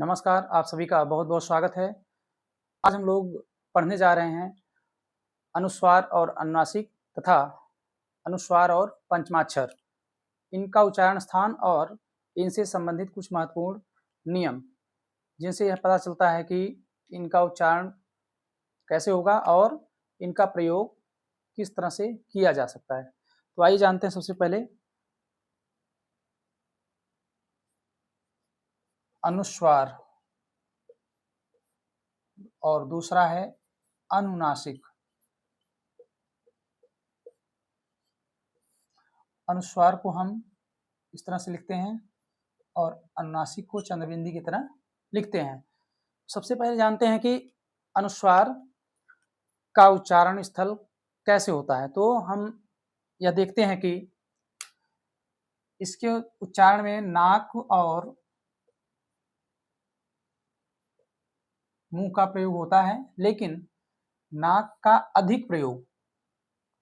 नमस्कार, आप सभी का बहुत-बहुत स्वागत है। आज हम लोग पढ़ने जा रहे हैं अनुस्वार और अनुनासिक तथा अनुस्वार और पंचमाक्षर, इनका उच्चारण स्थान और इनसे संबंधित कुछ महत्वपूर्ण नियम, जिनसे यह पता चलता है कि इनका उच्चारण कैसे होगा और इनका प्रयोग किस तरह से किया जा सकता है। तो आइए जानते हैं सबसे पहले अनुस्वार और दूसरा है अनुनासिक। अनुस्वार को हम इस तरह से लिखते हैं और अनुनासिक को चंद्रबिंदी की तरह लिखते हैं। सबसे पहले जानते हैं कि अनुस्वार का उच्चारण स्थल कैसे होता है। तो हम यह देखते हैं कि इसके उच्चारण में नाक और मुंह का प्रयोग होता है, लेकिन नाक का अधिक प्रयोग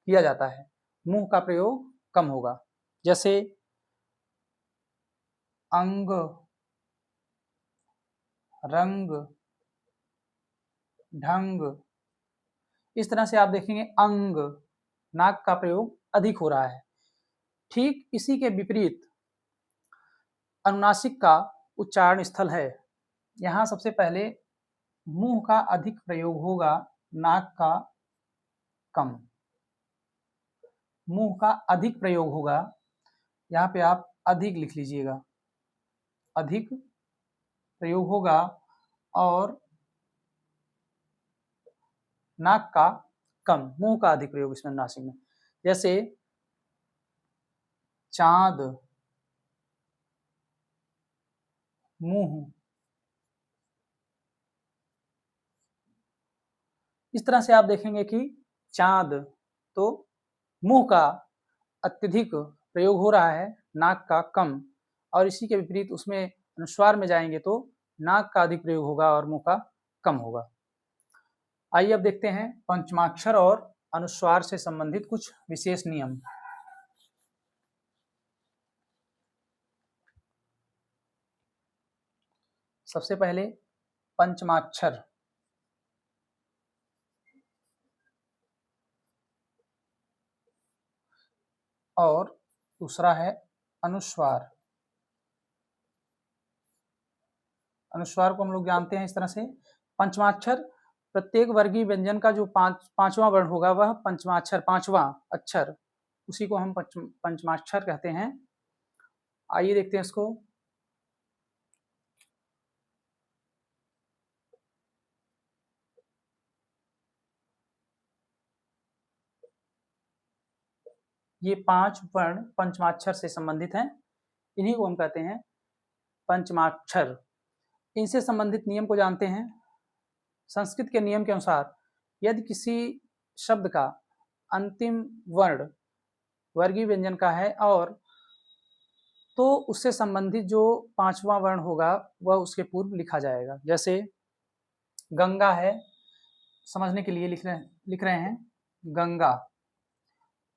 किया जाता है, मुंह का प्रयोग कम होगा। जैसे अंग, रंग, ढंग, इस तरह से आप देखेंगे अंग, नाक का प्रयोग अधिक हो रहा है। ठीक इसी के विपरीत अनुनासिक का उच्चारण स्थल है। यहाँ सबसे पहले मुंह का अधिक प्रयोग होगा, नाक का कम। मुंह का अधिक प्रयोग होगा, यहाँ पे आप अधिक लिख लीजिएगा, अधिक प्रयोग होगा, और नाक का कम, मुंह का अधिक प्रयोग इसमें अनुनासिक में। जैसे चांद, मुंह, इस तरह से आप देखेंगे कि चांद, तो मुंह का अत्यधिक प्रयोग हो रहा है, नाक का कम, और इसी के विपरीत उसमें अनुस्वार में जाएंगे तो नाक का अधिक प्रयोग होगा और मुंह का कम होगा। आइए अब देखते हैं पंचमाक्षर और अनुस्वार से संबंधित कुछ विशेष नियम। सबसे पहले पंचमाक्षर और दूसरा है अनुस्वार। अनुस्वार को हम लोग जानते हैं इस तरह से, पंचमाक्षर प्रत्येक वर्गीय व्यंजन का जो पांचवा वर्ण होगा वह पंचमाक्षर, पांचवा अक्षर, उसी को हम पंचमाक्षर कहते हैं। आइए देखते हैं इसको। ये 5 वर्ण पंचमाक्षर से संबंधित हैं, इन्हीं को हम कहते हैं पंचमाक्षर। इनसे संबंधित नियम को जानते हैं। संस्कृत के नियम के अनुसार यदि किसी शब्द का अंतिम वर्ण वर्गीय व्यंजन का है और तो उससे संबंधित जो 5वां वर्ण होगा वह उसके पूर्व लिखा जाएगा। जैसे गंगा है, समझने के लिए लिख रहे हैं गंगा,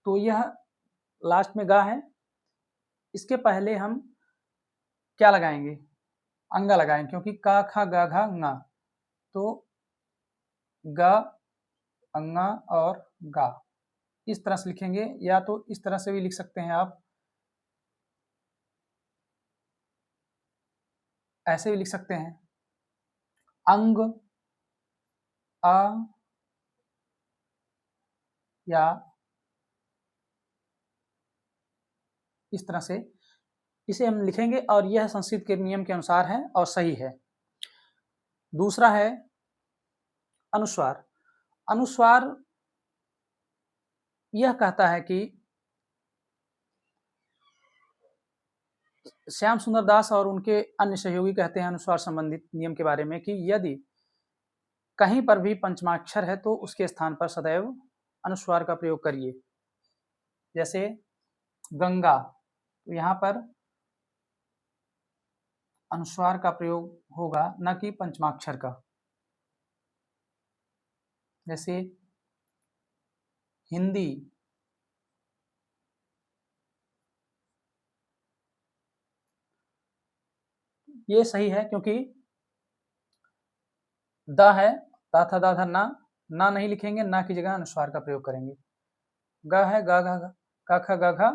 तो यह लास्ट में गा है, इसके पहले हम क्या लगाएंगे, अंगा लगाएंगे, क्योंकि का खा गा घा ङा, तो ग, अंगा और गा, इस तरह से लिखेंगे। या तो इस तरह से भी लिख सकते हैं आप, ऐसे भी लिख सकते हैं, अंग, अ, या इस तरह से इसे हम लिखेंगे, और यह संस्कृत के नियम के अनुसार है और सही है। दूसरा है अनुस्वार। अनुस्वार यह कहता है कि श्याम सुंदर दास और उनके अन्य सहयोगी कहते हैं अनुस्वार संबंधित नियम के बारे में कि यदि कहीं पर भी पंचमाक्षर है तो उसके स्थान पर सदैव अनुस्वार का प्रयोग करिए। जैसे गंगा, तो यहाँ पर अनुस्वार का प्रयोग होगा, न कि पंचमाक्षर का। जैसे हिंदी, ये सही है क्योंकि द है, ता था दा था ना नहीं लिखेंगे, ना की जगह अनुस्वार का प्रयोग करेंगे। ग है, गा घा का खा गा घा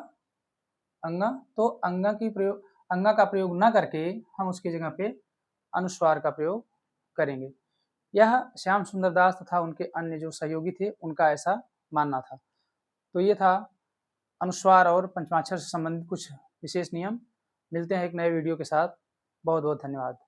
अंगा, तो अंगा का प्रयोग ना करके हम उसकी जगह पे अनुस्वार का प्रयोग करेंगे। यह श्याम सुंदर दास तथा उनके अन्य जो सहयोगी थे उनका ऐसा मानना था। तो ये था अनुस्वार और पंचमाक्षर से संबंधित कुछ विशेष नियम। मिलते हैं एक नए वीडियो के साथ। बहुत बहुत धन्यवाद।